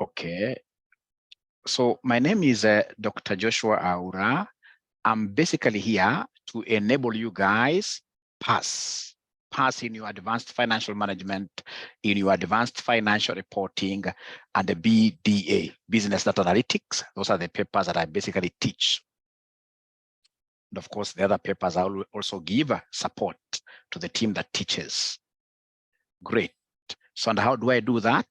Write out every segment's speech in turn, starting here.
Okay. So my name is Dr. Joshua Aura. I'm basically here to enable you guys pass in your advanced financial management, in your advanced financial reporting, and the BDA, business data analytics. Those are the papers that I basically teach. And of course, the other papers I will also give support to the team that teaches. Great. So, and how do I do that?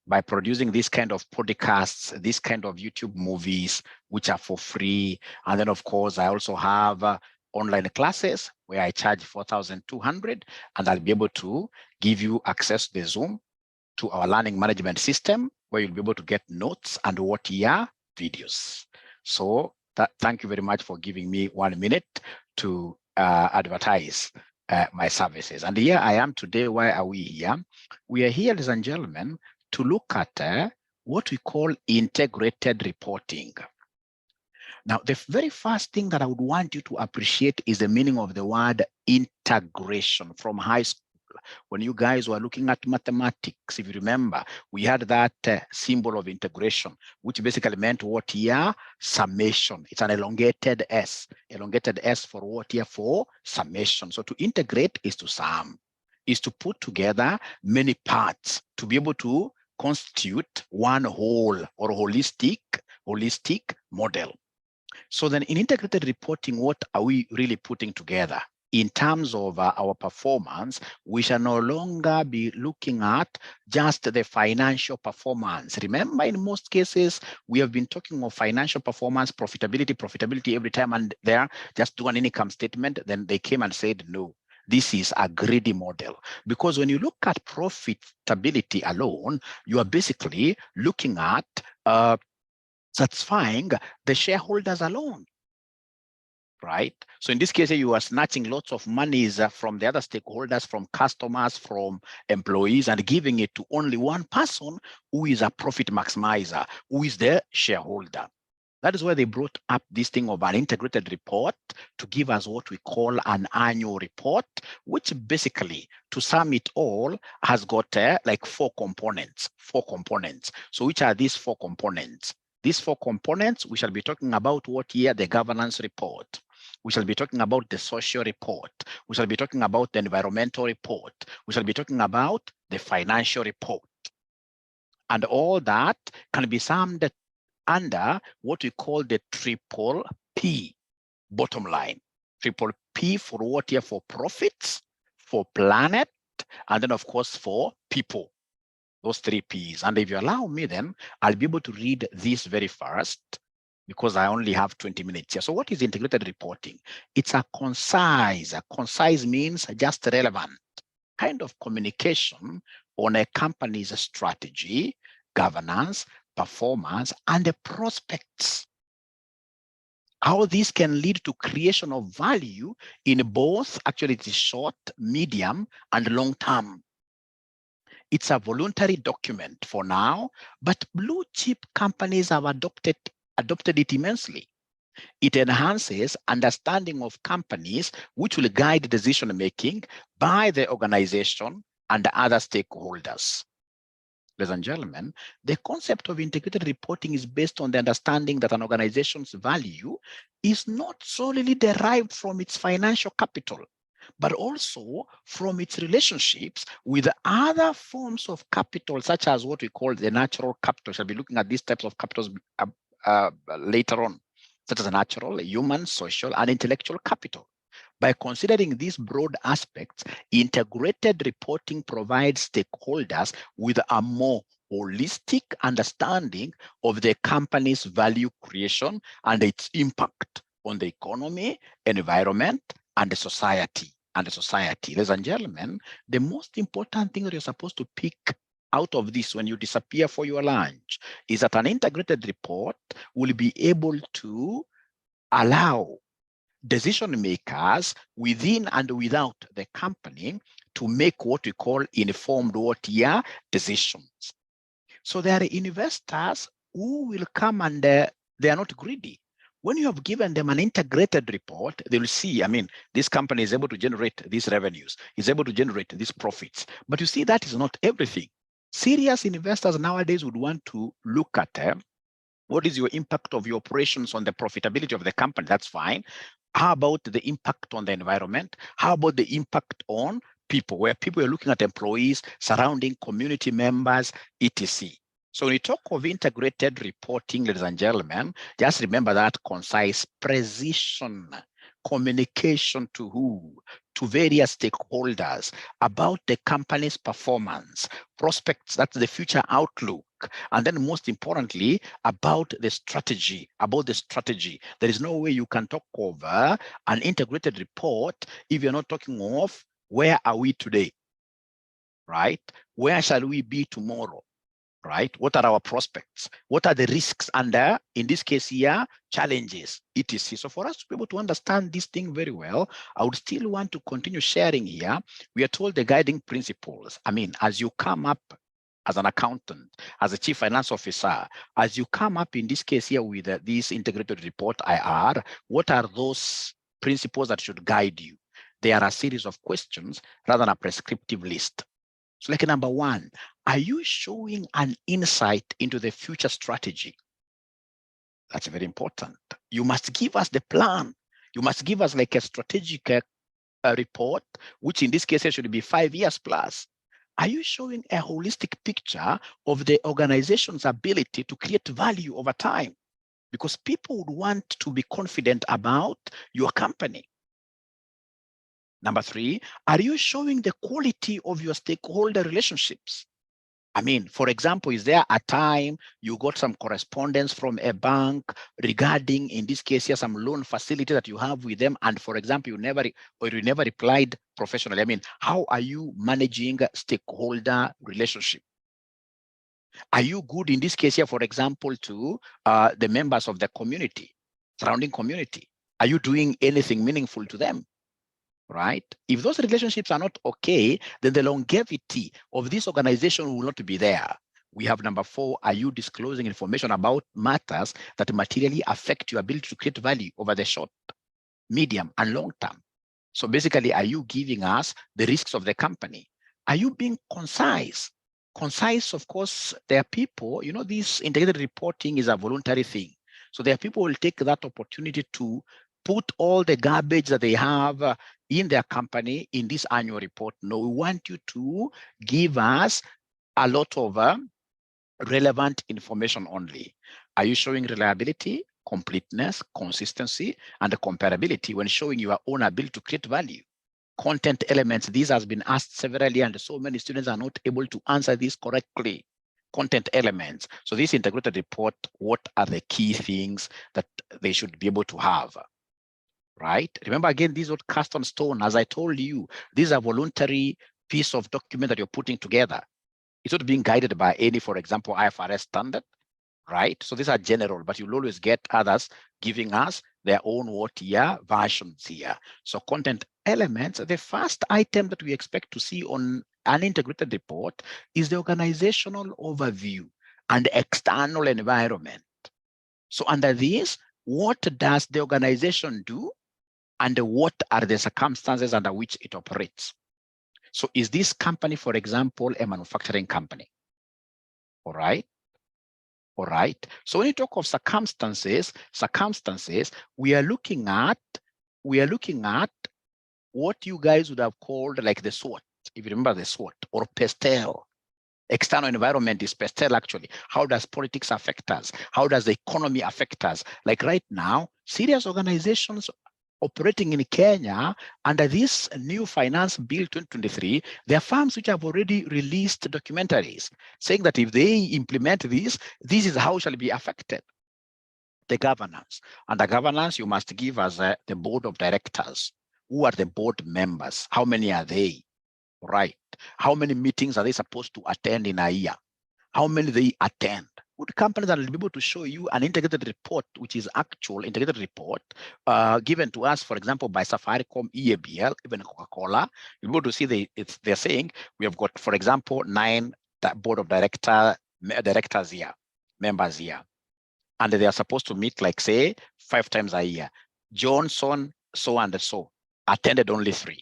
By producing this kind of podcasts, this kind of YouTube movies, which are for free. And then, of course, I also have online classes where I charge 4,200, and I'll be able to give you access to the Zoom, to our learning management system, where you'll be able to get notes and OTR videos. So thank you very much for giving me 1 minute to advertise my services. And here I am today. Why are we here? We are here, ladies and gentlemen, to look at what we call integrated reporting. Now, the very first thing that I would want you to appreciate is the meaning of the word integration from high school. When you guys were looking at mathematics, if you remember, we had that symbol of integration, which basically meant what here? Summation. It's an elongated S. Elongated S for what here? For summation. So to integrate is to sum, is to put together many parts to be able to constitute one whole or holistic model. So then in integrated reporting, what are we really putting together? In terms of our performance, we shall no longer be looking at just the financial performance. Remember, in most cases, we have been talking of financial performance, profitability every time, and they're just do an income statement. Then they came and said, no, this is a greedy model. Because when you look at profitability alone, you are basically looking at satisfying the shareholders alone, right? So in this case, you are snatching lots of monies from the other stakeholders, from customers, from employees, and giving it to only one person who is a profit maximizer, who is the shareholder. That is why they brought up this thing of an integrated report to give us what we call an annual report, which basically, to sum it all, has got like four components. So which are these four components? These four components, we shall be talking about what here? The governance report. We shall be talking about the social report. We shall be talking about the environmental report. We shall be talking about the financial report. And all that can be summed under what we call the triple P, bottom line. Triple P for what here? For profits, for planet, and then of course for people. Those three P's. And if you allow me, then I'll be able to read this very fast because I only have 20 minutes here. So what is integrated reporting? It's a concise. Concise means just relevant kind of communication on a company's strategy, governance, performance, and the prospects. How this can lead to creation of value in both actually the short, medium, and long term. It's a voluntary document for now, but blue chip companies have adopted it immensely. It enhances understanding of companies, which will guide decision making by the organization and other stakeholders. Ladies and gentlemen, the concept of integrated reporting is based on the understanding that an organization's value is not solely derived from its financial capital, but also from its relationships with other forms of capital, such as what we call the natural capital. Shall be looking at these types of capitals later on, such as natural, human, social, and intellectual capital. By considering these broad aspects, integrated reporting provides stakeholders with a more holistic understanding of the company's value creation and its impact on the economy, environment, and the society. Ladies and gentlemen, the most important thing that you're supposed to pick out of this when you disappear for your lunch is that an integrated report will be able to allow decision makers within and without the company to make what we call informed OTR decisions. So there are investors who will come and they are not greedy. When you have given them an integrated report, they will see, I mean, this company is able to generate these revenues, is able to generate these profits. But you see, that is not everything. Serious investors nowadays would want to look at what is your impact of your operations on the profitability of the company? That's fine. How about the impact on the environment? How about the impact on people, where people are looking at employees, surrounding community members, etc. So when you talk of integrated reporting, ladies and gentlemen, just remember that concise precision, communication to who? To various stakeholders about the company's performance, prospects, that's the future outlook, and then most importantly, about the strategy, There is no way you can talk over an integrated report if you're not talking of where are we today, right? Where shall we be tomorrow? Right? What are our prospects? What are the risks and in this case here, challenges, etc. So for us to be able to understand this thing very well, I would still want to continue sharing here. We are told the guiding principles. I mean, as you come up as an accountant, as a chief finance officer, as you come up in this case here with this integrated report IR, what are those principles that should guide you? There are a series of questions rather than a prescriptive list. So like number one, are you showing an insight into the future strategy? That's very important. You must give us the plan. You must give us like a strategic report, which in this case should be 5 years plus. Are you showing a holistic picture of the organization's ability to create value over time? Because people would want to be confident about your company. Number three, are you showing the quality of your stakeholder relationships? I mean, for example, is there a time you got some correspondence from a bank regarding, in this case here, some loan facility that you have with them, and for example, you never replied professionally? I mean, how are you managing stakeholder relationship? Are you good in this case here, for example, to the members of the community, surrounding community? Are you doing anything meaningful to them? Right? If those relationships are not okay, then the longevity of this organization will not be there. We have number four, are you disclosing information about matters that materially affect your ability to create value over the short, medium, and long term? So basically, are you giving us the risks of the company? Are you being concise? Concise, of course, there are people, you know, this integrated reporting is a voluntary thing. So there are people who will take that opportunity to put all the garbage that they have in their company in this annual report. No, we want you to give us a lot of relevant information only. Are you showing reliability, completeness, consistency, and comparability when showing your own ability to create value? Content elements, this has been asked severally, and so many students are not able to answer this correctly. Content elements. So this integrated report, what are the key things that they should be able to have? Right? Remember, again, these are cast on stone. As I told you, these are voluntary piece of document that you're putting together. It's not being guided by any, for example, IFRS standard, right? So these are general, but you'll always get others giving us their own versions here. So content elements, the first item that we expect to see on an integrated report is the organizational overview and external environment. So under this, what does the organization do? And what are the circumstances under which it operates? So is this company, for example, a manufacturing company? All right. All right. So when you talk of circumstances, we are looking at what you guys would have called like the SWOT, if you remember the SWOT, or PESTEL. External environment is PESTEL actually. How does politics affect us? How does the economy affect us? Like right now, serious organizations operating in Kenya under this new finance bill 2023, there are firms which have already released documentaries saying that if they implement this is how shall be affected. The governance. Under governance, you must give us the board of directors. Who are the board members? How many are they? Right. How many meetings are they supposed to attend in a year? How many they attend? Good companies that will be able to show you an integrated report, which is actual integrated report given to us, for example, by Safaricom, EABL, even Coca-Cola. You'll be able to see they're saying we have got, for example, 9 board of directors here, members here. And they are supposed to meet, like, say, 5 times a year. Johnson, so and so, attended only 3.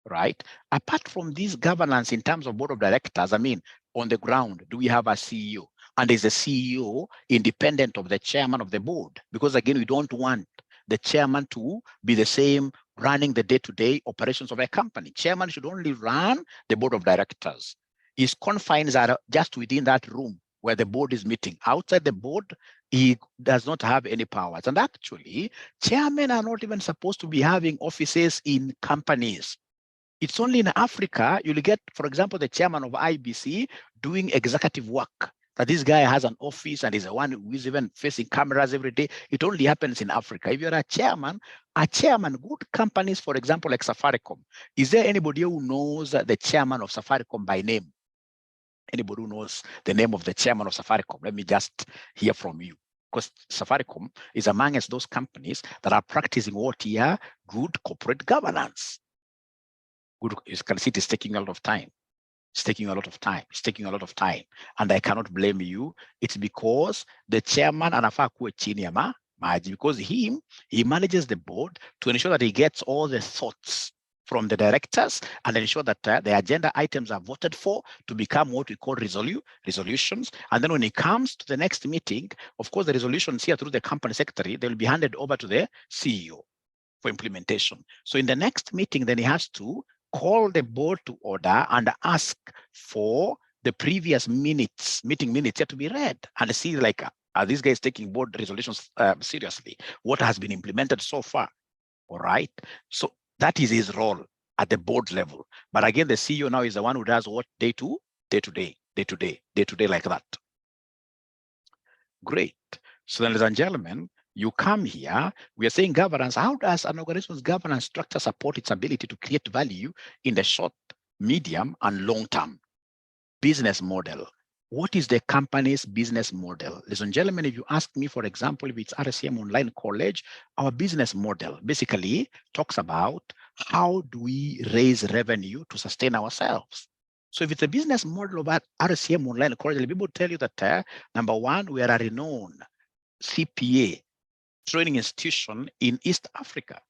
Right? Apart from this governance in terms of board of directors, I mean, on the ground, do we have a CEO? And is the CEO independent of the chairman of the board? Because again, we don't want the chairman to be the same running the day-to-day operations of a company. Chairman should only run the board of directors. His confines are just within that room where the board is meeting. Outside the board, he does not have any powers. And actually, chairmen are not even supposed to be having offices in companies. It's only in Africa, you'll get, for example, the chairman of IBC doing executive work. That this guy has an office and is the one who is even facing cameras every day. It only happens in Africa. If you're a chairman, good companies, for example, like Safaricom, is there anybody who knows the chairman of Safaricom by name? Anybody who knows the name of the chairman of Safaricom? Let me just hear from you. Because Safaricom is amongst those companies that are practicing what here, good corporate governance. Good, you can see it's taking a lot of time. It's taking a lot of time. It's taking a lot of time. And I cannot blame you. It's because the chairman anafaa kuwe chini ya maji, because he manages the board to ensure that he gets all the thoughts from the directors and ensure that the agenda items are voted for to become what we call resolutions. And then when it comes to the next meeting, of course, the resolutions here through the company secretary, they will be handed over to the CEO for implementation. So in the next meeting, then he has to call the board to order and ask for the previous meeting minutes to be read and see, like, are these guys taking board resolutions seriously? What has been implemented so far? All right. So that is his role at the board level. But again, the CEO now is the one who does what day to day, like that. Great. So then, ladies and gentlemen, you come here, we are saying governance. How does an organization's governance structure support its ability to create value in the short, medium, and long term? Business model. What is the company's business model? Ladies and gentlemen, if you ask me, for example, if it's RCM Online College, our business model basically talks about how do we raise revenue to sustain ourselves. So if it's a business model of RCM Online College, I'll be able to tell you that, number one, we are a renowned CPA training institution in East Africa.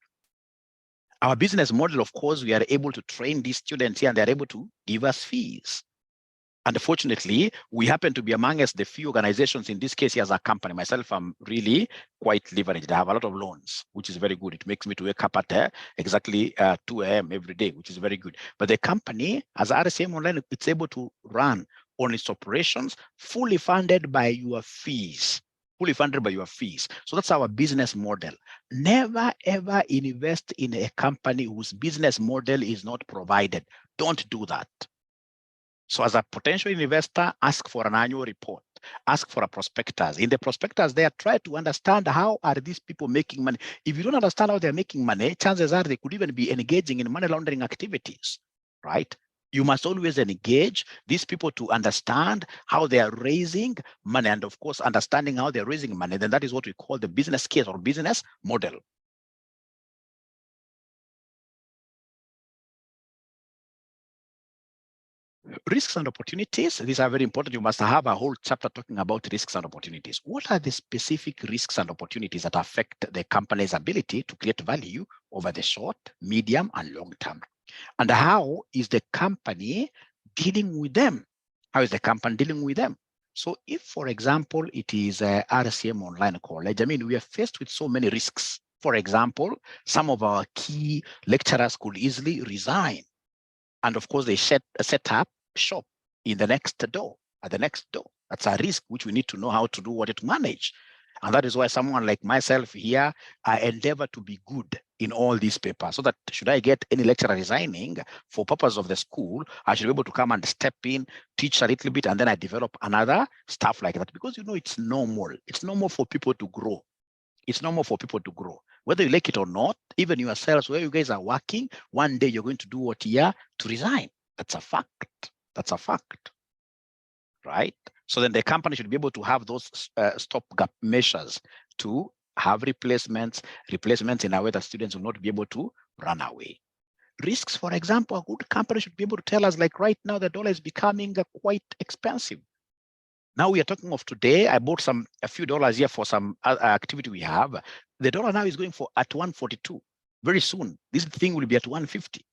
Our business model, of course, we are able to train these students here and they're able to give us fees. And fortunately, we happen to be amongst the few organizations, in this case as a company. Myself, I'm really quite leveraged. I have a lot of loans, which is very good. It makes me to wake up at exactly 2 a.m. every day, which is very good. But the company, as RCM Online, it's able to run on its operations fully funded by your fees. Fully funded by your fees. So that's our business model. Never, ever invest in a company whose business model is not provided. Don't do that. So as a potential investor, ask for an annual report, ask for a prospectus. In the prospectus there, try to understand how are these people making money. If you don't understand how they're making money, chances are they could even be engaging in money laundering activities, right? You must always engage these people to understand how they are raising money. And of course, understanding how they're raising money, then that is what we call the business case or business model. Risks and opportunities, these are very important. You must have a whole chapter talking about risks and opportunities. What are the specific risks and opportunities that affect the company's ability to create value over the short, medium, and long term? And how is the company dealing with them? How is the company dealing with them? So if, for example, it is a RCM Online College, I mean, we are faced with so many risks. For example, some of our key lecturers could easily resign. And of course, they set up shop in the next door, at the next door. That's a risk which we need to know how to do, what to manage. And that is why someone like myself here, I endeavor to be good in all these papers so that should I get any lecturer resigning for purpose of the school, I should be able to come and step in, teach a little bit, and then I develop another stuff like that. Because, you know, it's normal. It's normal for people to grow. It's normal for people to grow. Whether you like it or not, even yourselves, where you guys are working, one day you're going to do what here to resign. That's a fact. That's a fact, right? So then the company should be able to have those stopgap measures to have replacements in a way that students will not be able to run away. Risks, for example, a good company should be able to tell us, like right now, the dollar is becoming quite expensive. Now we are talking of today, I bought a few dollars here for some activity we have. The dollar now is going for at 142. Very soon, this thing will be at 150.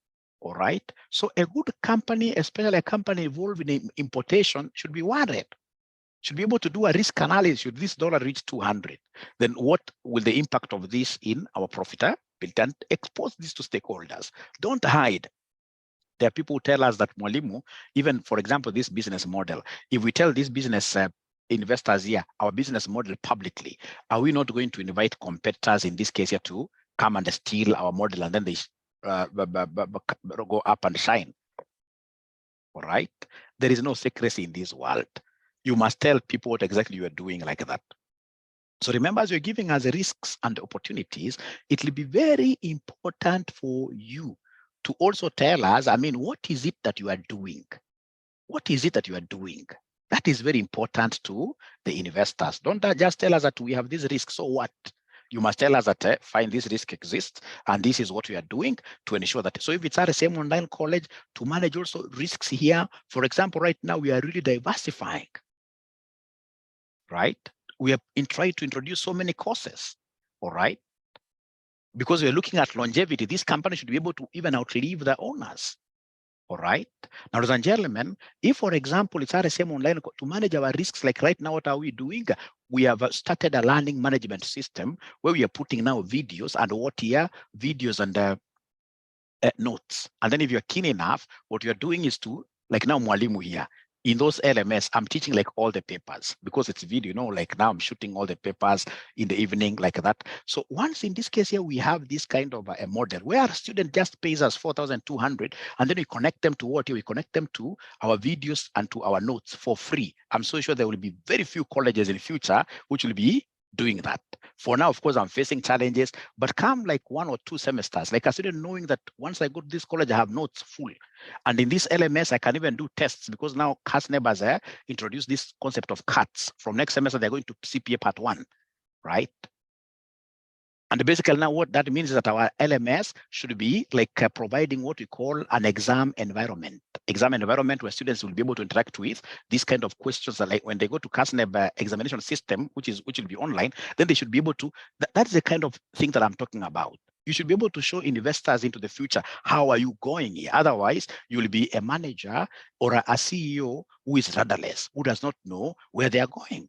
All right. So a good company, especially a company involved in importation, should be worried. Should be able to do a risk analysis. Should this dollar reach 200, then what will the impact of this in our profitability? And expose this to stakeholders. Don't hide. There are people who tell us that Mwalimu, even for example, this business model, if we tell this business investors here, our business model publicly, are we not going to invite competitors in this case here to come and steal our model and then they go up and shine? All right. There is no secrecy in this world. You must tell people what exactly you are doing like that. So remember, as you're giving us risks and opportunities, it will be very important for you to also tell us, I mean, what is it that you are doing? What is it that you are doing? That is very important to the investors. Don't just tell us that we have this risk, so what? You must tell us that fine, this risk exists, and this is what we are doing to ensure that. So if it's at the same online college, to manage also risks here, for example, right now we are really diversifying, right? We are trying to introduce so many courses, all right? Because we're looking at longevity, this company should be able to even outlive the owners. All right. Now, ladies and gentlemen, if, for example, it's RSM online to manage our risks, like right now, what are we doing? We have started a learning management system where we are putting now videos and what here, videos and notes. And then if you're keen enough, what you're doing is to, like now, Mwalimu here, in those LMS, I'm teaching like all the papers because it's video, you know, like now I'm shooting all the papers in the evening like that. So once in this case here, we have this kind of a model where a student just pays us 4,200 and then we connect them to what? We connect them to our videos and to our notes for free. I'm so sure there will be very few colleges in the future which will be doing that. For now, of course, I'm facing challenges, but come like 1 or 2 semesters, like a student knowing that once I go to this college, I have notes full. And in this LMS, I can even do tests because now CAS neighbors introduced this concept of CATs. From next semester, they're going to CPA part 1, right? And basically now what that means is that our LMS should be like providing what we call an exam environment where students will be able to interact with these kind of questions that, like when they go to CASNEB examination system, which will be online, then they should be able to, that's the kind of thing that I'm talking about. You should be able to show investors into the future, how are you going here? Otherwise, you will be a manager or a CEO who is rudderless, who does not know where they are going.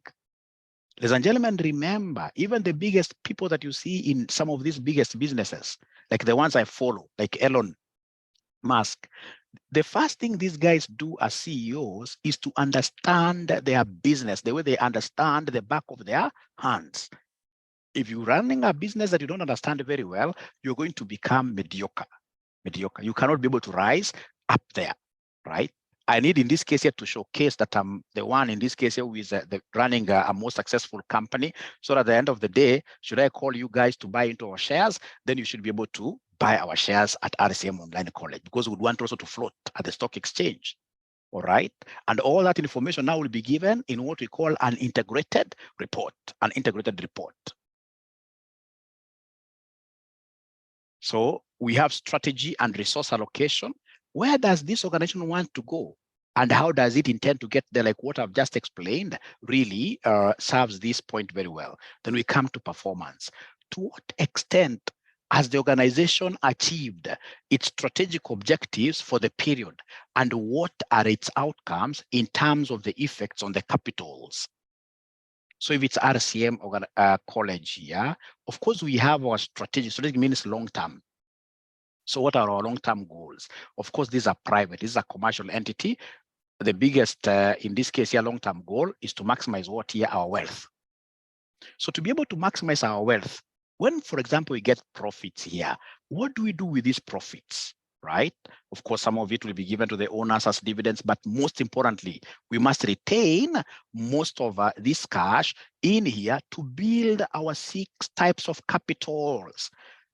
Ladies and gentlemen, remember, even the biggest people that you see in some of these biggest businesses, like the ones I follow, like Elon Musk, the first thing these guys do as CEOs is to understand their business, the way they understand the back of their hands. If you're running a business that you don't understand very well, you're going to become mediocre. You cannot be able to rise up there, right? I need in this case here to showcase that I'm the one in this case here who is running a more successful company. So at the end of the day, should I call you guys to buy into our shares, then you should be able to buy our shares at RCM Online College because we would want also to float at the stock exchange. All right. And all that information now will be given in what we call an integrated report, So we have strategy and resource allocation. Where does this organization want to go? And how does it intend to get there? Like what I've just explained really serves this point very well. Then we come to performance. To what extent has the organization achieved its strategic objectives for the period? And what are its outcomes in terms of the effects on the capitals? So if it's RCM college here, of course, we have our strategy. Strategic means long-term. So what are our long-term goals? Of course, these are private. This is a commercial entity. The biggest, in this case here, long-term goal is to maximize what here? Our wealth. So to be able to maximize our wealth, when, for example, we get profits here, what do we do with these profits? Right? Of course, some of it will be given to the owners as dividends, but most importantly, we must retain most of this cash in here to build our 6 types of capitals.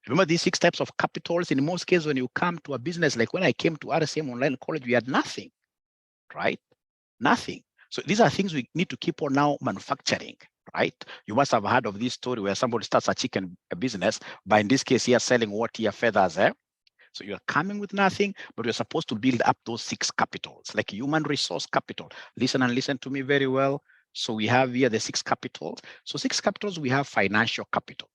Remember these 6 types of capitals? In most cases, when you come to a business, like when I came to RSM Online College, we had nothing, right? Nothing. So these are things we need to keep on now manufacturing, right? You must have heard of this story where somebody starts a chicken business, but in this case, here selling what here? Feathers, So you're coming with nothing, but you're supposed to build up those 6 capitals, like human resource capital. Listen to me very well. So we have here the 6 capitals. So 6 capitals, we have financial capital.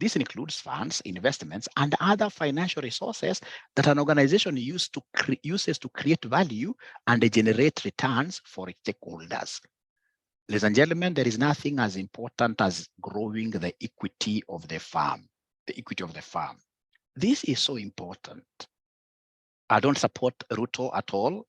This includes funds, investments, and other financial resources that an organization uses to create value and generate returns for its stakeholders. Ladies and gentlemen, there is nothing as important as growing the equity of the firm. The equity of the firm. This is so important. I don't support Ruto at all,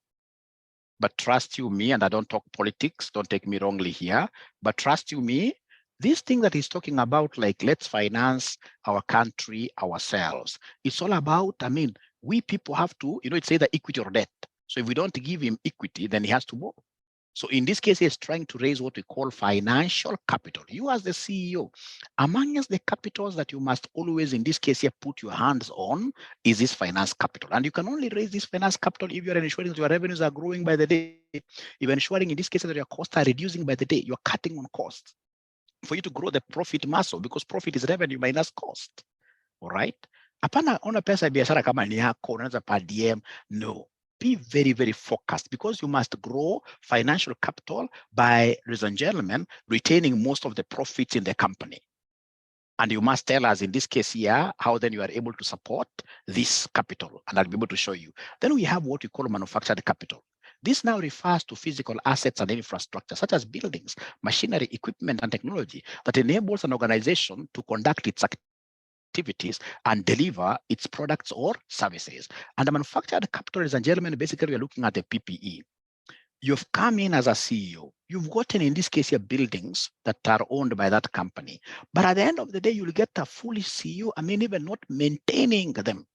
but trust you me, and I don't talk politics, don't take me wrongly here, but trust you me, this thing that he's talking about, like let's finance our country ourselves, it's all about, I mean, we people have to, it's either equity or debt. So if we don't give him equity, then he has to borrow. So in this case, he's trying to raise what we call financial capital. You as the CEO, amongst the capitals that you must always, in this case here, put your hands on is this finance capital. And you can only raise this finance capital if you're ensuring that your revenues are growing by the day. You're ensuring in this case that your costs are reducing by the day. You're cutting on costs for you to grow the profit muscle, because profit is revenue minus cost. All right? Hapana ona pesa biashara kama ni yako, unaweza per DM. No. Be very, very focused, because you must grow financial capital by, ladies and gentlemen, retaining most of the profits in the company. And you must tell us in this case here how then you are able to support this capital, and I'll be able to show you. Then we have what we call manufactured capital. This now refers to physical assets and infrastructure, such as buildings, machinery, equipment, and technology that enables an organization to conduct its activities and deliver its products or services. And the manufactured capital, ladies and gentlemen, basically we're looking at the PPE. You've come in as a CEO. You've gotten, in this case, your buildings that are owned by that company. But at the end of the day, you'll get a foolish CEO, I mean, even not maintaining them.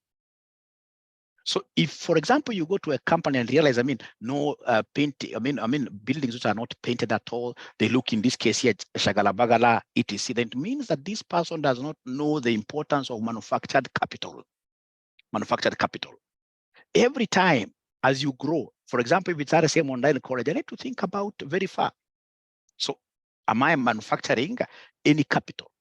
So if, for example, you go to a company and realize, I mean, no paint, I mean, buildings which are not painted at all, they look, in this case here, shagala bagala, etc. Then it means that this person does not know the importance of manufactured capital. Manufactured capital. Every time as you grow, for example, if it's RSM online college, I need to think about very far. So am I manufacturing any capital,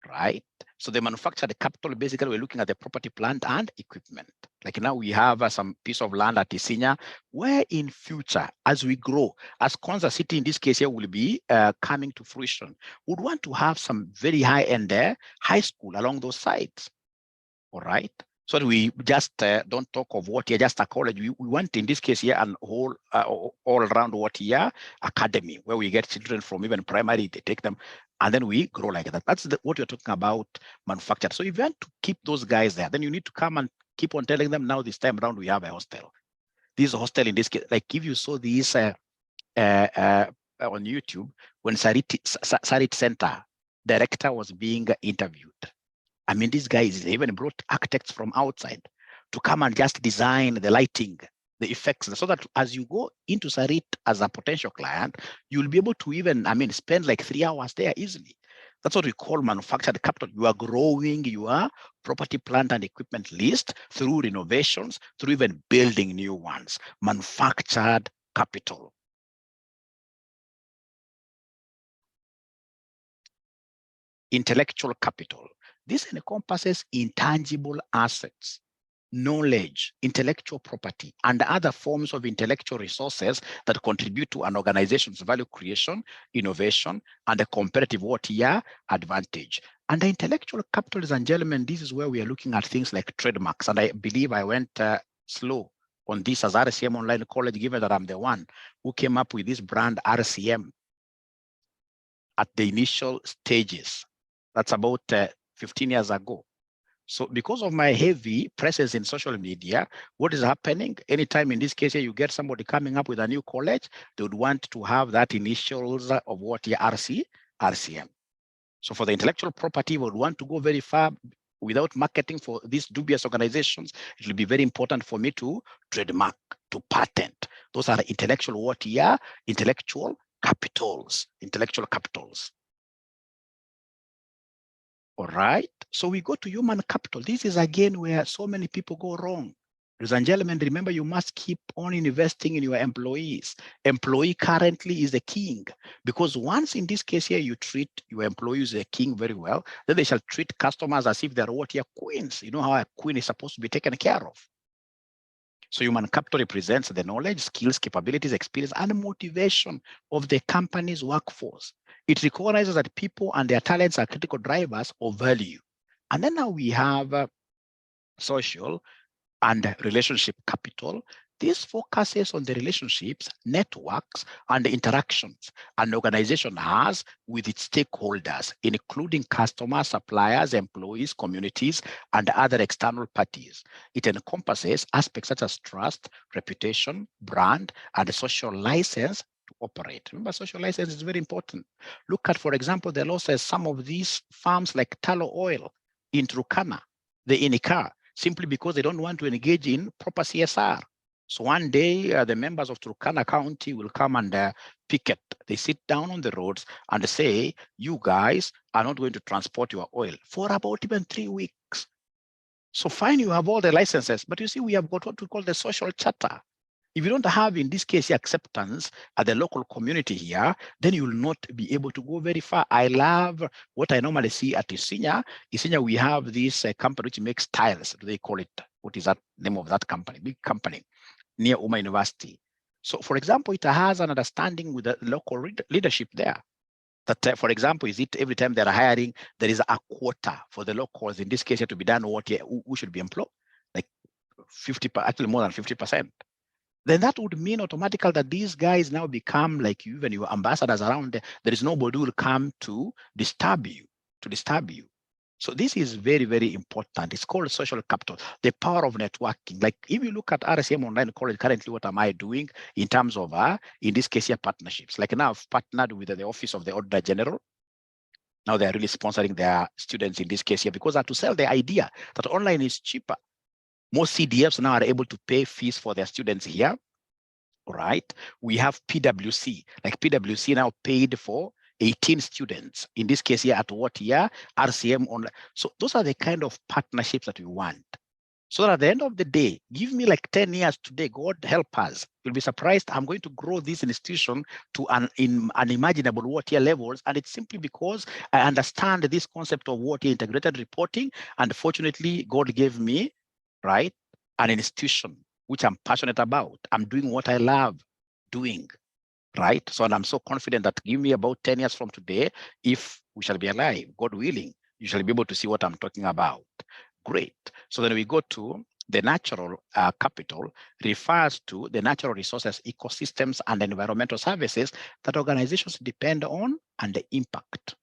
right? So the manufactured capital, basically we're looking at the property, plant, and equipment. Like now we have some piece of land at Isinya, where in future, as we grow, as Konza City in this case here will be coming to fruition, would want to have some very high-end high school along those sites, all right? So that we just don't talk of what here, just a college. We want, in this case here, an all around what here academy, where we get children from even primary, they take them, and then we grow like that. That's what you're talking about, manufactured. So if you want to keep those guys there, then you need to come and keep on telling them, now this time around we have a hostel. This hostel, in this case, like if you saw this on YouTube, when Sarit Center director was being interviewed, I mean, these guys even brought architects from outside to come and just design the lighting, the effects, so that as you go into Sarit as a potential client, you'll be able to even, I mean, spend like 3 hours there easily. That's what we call manufactured capital. You are growing your property, plant, and equipment list through renovations, through even building new ones. Manufactured capital. Intellectual capital. This encompasses intangible assets, knowledge, intellectual property, and other forms of intellectual resources that contribute to an organization's value creation, innovation, and a competitive advantage. And the intellectual capital, ladies and gentlemen, this is where we are looking at things like trademarks. And I believe I went slow on this as RCM Online College, given that I'm the one who came up with this brand RCM at the initial stages. That's about 15 years ago. So because of my heavy presence in social media, what is happening, anytime in this case here, you get somebody coming up with a new college, they would want to have that initials of what RCM. So for the intellectual property, we would want to go very far without marketing for these dubious organizations. It will be very important for me to trademark, to patent. Those are intellectual intellectual capitals, intellectual capitals. All right, so we go to human capital. This is again where so many people go wrong. Ladies and gentlemen, remember you must keep on investing in your employees. Employee currently is a king, because once in this case here you treat your employees as a king very well, then they shall treat customers as if they're what here queens. You know how a queen is supposed to be taken care of. So human capital represents the knowledge, skills, capabilities, experience, and motivation of the company's workforce. It recognizes that people and their talents are critical drivers of value. And then now we have social and relationship capital. This focuses on the relationships, networks, and the interactions an organization has with its stakeholders, including customers, suppliers, employees, communities, and other external parties. It encompasses aspects such as trust, reputation, brand, and social license to operate. Remember, social license is very important. Look at, for example, the law says some of these farms like tallow oil in Turkana, the Inikar, simply because they don't want to engage in proper CSR. So one day, the members of Turkana County will come and picket. They sit down on the roads and say, you guys are not going to transport your oil for about even 3 weeks. So fine, you have all the licenses, but you see, we have got what we call the social charter. If you don't have, in this case, acceptance at the local community here, then you will not be able to go very far. I love what I normally see at Isinya. Isinya, we have this company which makes tiles. They call it, what is that name of that company? Big company near Uma University. So, for example, it has an understanding with the local leadership there. That, for example, is it every time they're hiring, there is a quota for the locals, in this case, to be done what who should be employed, like 50, actually more than 50%. Then that would mean automatically that these guys now become like you, when your ambassadors around there. There is nobody who will come to disturb you, So this is very, very important. It's called social capital, the power of networking. Like if you look at RSM Online College currently, what am I doing in terms of, in this case here, partnerships? Like now I've partnered with the Office of the Auditor General. Now they're really sponsoring their students in this case here because to sell the idea that online is cheaper. Most CDFs now are able to pay fees for their students here. Right? We have PwC, like PwC now paid for 18 students. In this case here, at what year? RCM online. So those are the kind of partnerships that we want. So that at the end of the day, give me like 10 years today, God help us. You'll be surprised. I'm going to grow this institution to unimaginable what year levels. And it's simply because I understand this concept of what year integrated reporting. And fortunately, God gave me, right, an institution which I'm passionate about. I'm doing what I love doing, right? So, and I'm so confident that give me about 10 years from today, if we shall be alive, God willing, you shall be able to see what I'm talking about. Great. So then we go to the natural capital, refers to the natural resources, ecosystems, and environmental services that organizations depend on and the impact.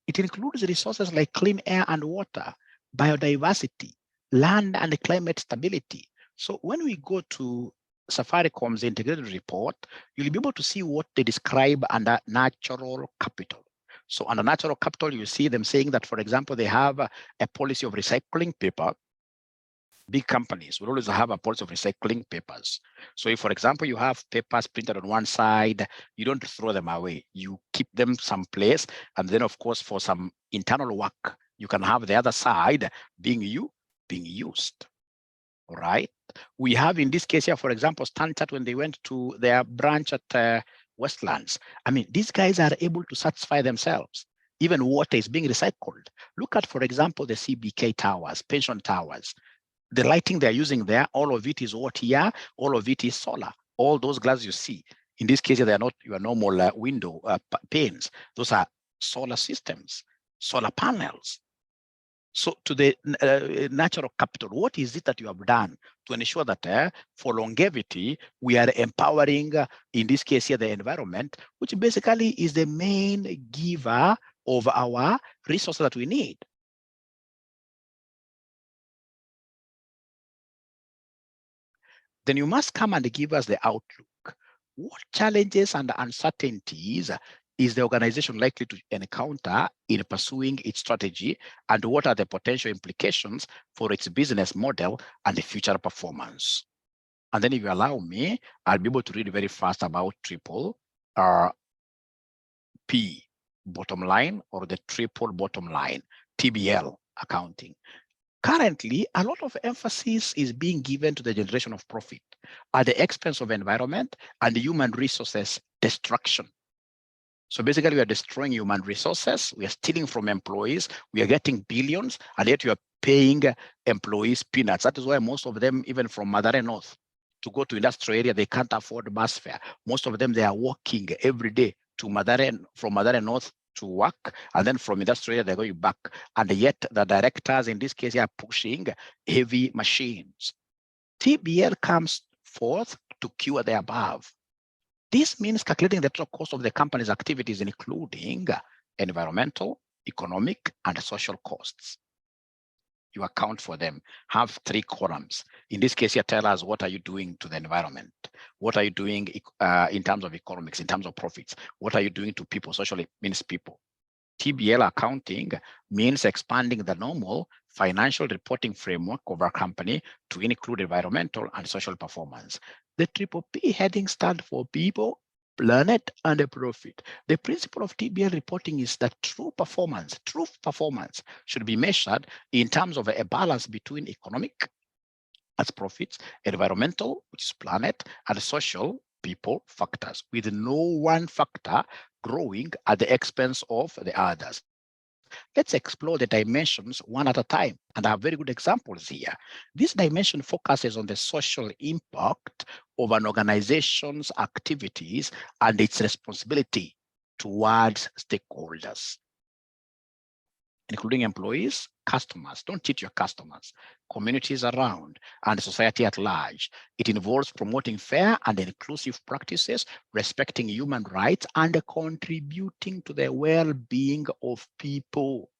It includes resources like clean air and water, biodiversity, land and climate stability. So when we go to Safaricom's integrated report, you'll be able to see what they describe under natural capital. So under natural capital, you see them saying that, for example, they have a policy of recycling paper. Big companies will always have a policy of recycling papers. So if, for example, you have papers printed on one side, you don't throw them away. You keep them someplace. And then, of course, for some internal work, you can have the other side being used. All right. We have in this case here, for example, Stanchart, when they went to their branch at Westlands. I mean, these guys are able to satisfy themselves. Even water is being recycled. Look at, for example, the CBK towers, pension towers. The lighting they're using there, all of it is what here? All of it is solar. All those glass you see, in this case, they are not your normal window panes. Those are solar systems, solar panels. So to the natural capital, what is it that you have done to ensure that for longevity, we are empowering, in this case here, the environment, which basically is the main giver of our resources that we need. Then you must come and give us the outlook. What challenges and uncertainties is the organization likely to encounter in pursuing its strategy, and what are the potential implications for its business model and the future performance? And then if you allow me, I'll be able to read very fast about triple P, bottom line, or the triple bottom line, TBL accounting. Currently, a lot of emphasis is being given to the generation of profit at the expense of environment and human resources destruction. So basically, we are destroying human resources. We are stealing from employees. We are getting billions, and yet you are paying employees peanuts. That is why most of them, even from Madare North, to go to industrial area, they can't afford bus fare. Most of them, they are walking every day to from Madare North to work, and then from industrial they're going back, and yet the directors in this case are pushing heavy machines. TBL comes forth to cure the above. This means calculating the total cost of the company's activities, including environmental, economic, and social costs. You account for them, have 3 columns. In this case, here, tell us what are you doing to the environment? What are you doing in terms of economics, in terms of profits? What are you doing to people? Socially means people. TBL accounting means expanding the normal financial reporting framework of our company to include environmental and social performance. The PPP heading stands for people, planet, and profit. The principle of TBL reporting is that true performance should be measured in terms of a balance between economic, as profits, environmental, which is planet, and social, people factors, with no one factor growing at the expense of the others. Let's explore the dimensions one at a time, and I have very good examples here. This dimension focuses on the social impact of an organization's activities and its responsibility towards stakeholders, including employees, customers. Don't cheat your customers, communities around, and society at large. It involves promoting fair and inclusive practices, respecting human rights, and contributing to the well-being of people.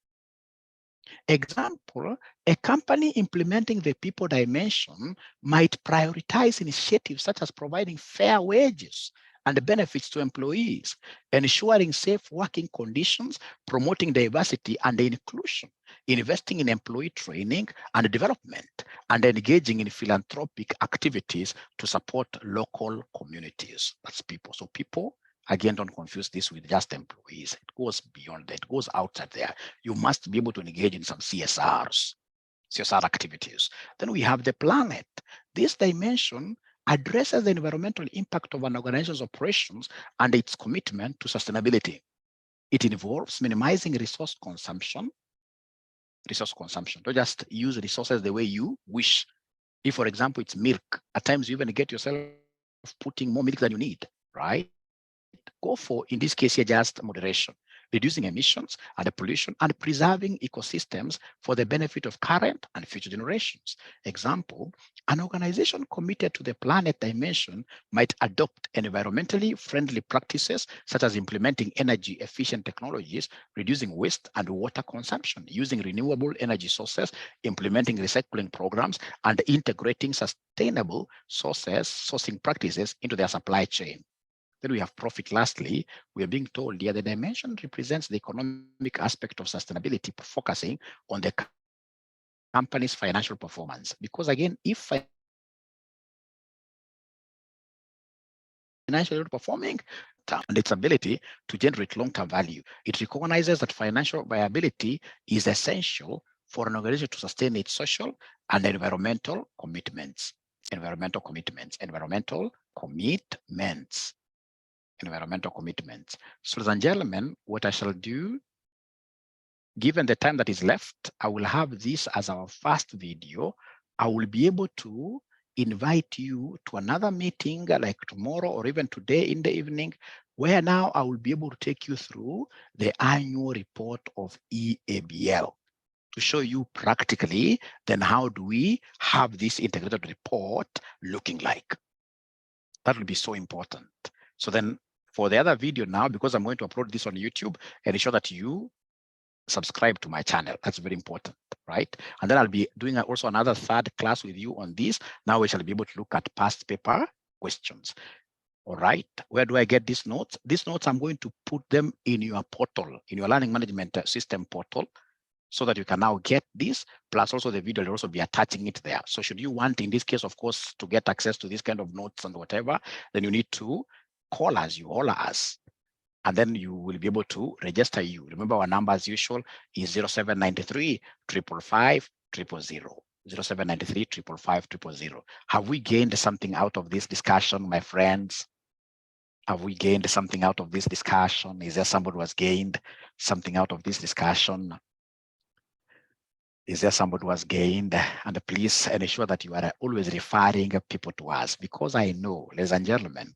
Example, a company implementing the people dimension might prioritize initiatives such as providing fair wages and benefits to employees, ensuring safe working conditions, promoting diversity and inclusion, investing in employee training and development, and engaging in philanthropic activities to support local communities. That's people. So people, again, don't confuse this with just employees. It goes beyond that. It goes outside there. You must be able to engage in some CSR activities. Then we have the planet. This dimension addresses the environmental impact of an organization's operations and its commitment to sustainability. It involves minimizing resource consumption. Don't just use resources the way you wish. If, for example, it's milk, at times you even get yourself putting more milk than you need, right? Go for, in this case here, just moderation, reducing emissions and pollution and preserving ecosystems for the benefit of current and future generations. Example, an organization committed to the planet dimension might adopt environmentally friendly practices such as implementing energy efficient technologies, reducing waste and water consumption, using renewable energy sources, implementing recycling programs, and integrating sustainable sourcing practices into their supply chain. Then we have profit. Lastly, we are being told here the dimension represents the economic aspect of sustainability, focusing on the company's financial performance. Because again, if financially performing and its ability to generate long-term value, it recognizes that financial viability is essential for an organization to sustain its social and environmental commitments. Environmental commitments. So, ladies and gentlemen, what I shall do, given the time that is left, I will have this as our first video. I will be able to invite you to another meeting like tomorrow or even today in the evening, where now I will be able to take you through the annual report of EABL to show you practically then how do we have this integrated report looking like. That will be so important. So then for the other video now, because I'm going to upload this on YouTube, and ensure that you subscribe to my channel. That's very important, right? And then I'll be doing also another third class with you on this. Now we shall be able to look at past paper questions. All right, where do I get these notes? These notes, I'm going to put them in your portal, in your learning management system portal, so that you can now get this, plus also the video will also be attaching it there. So should you want, in this case, of course, to get access to this kind of notes and whatever, then you need to call us, and then you will be able to register you. Remember, our number as usual is 0793 555 000. 0793 555 000. Have we gained something out of this discussion, my friends? Have we gained something out of this discussion? Is there somebody who has gained something out of this discussion? Is there somebody who has gained? And please ensure that you are always referring people to us, because I know, ladies and gentlemen,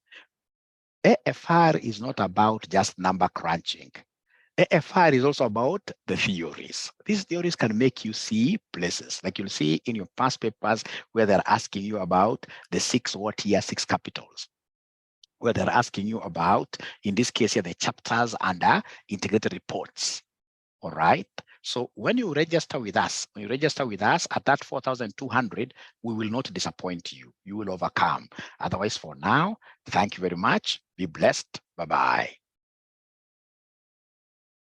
AFR is not about just number crunching. AFR is also about the theories. These theories can make you see places, like you'll see in your past papers where they're asking you about the 6 year 6 capitals, where they're asking you about, in this case here, the chapters under integrated reports. All right. So when you register with us, at that 4,200, we will not disappoint you. You will overcome. Otherwise, for now, thank you very much. Be blessed. Bye-bye.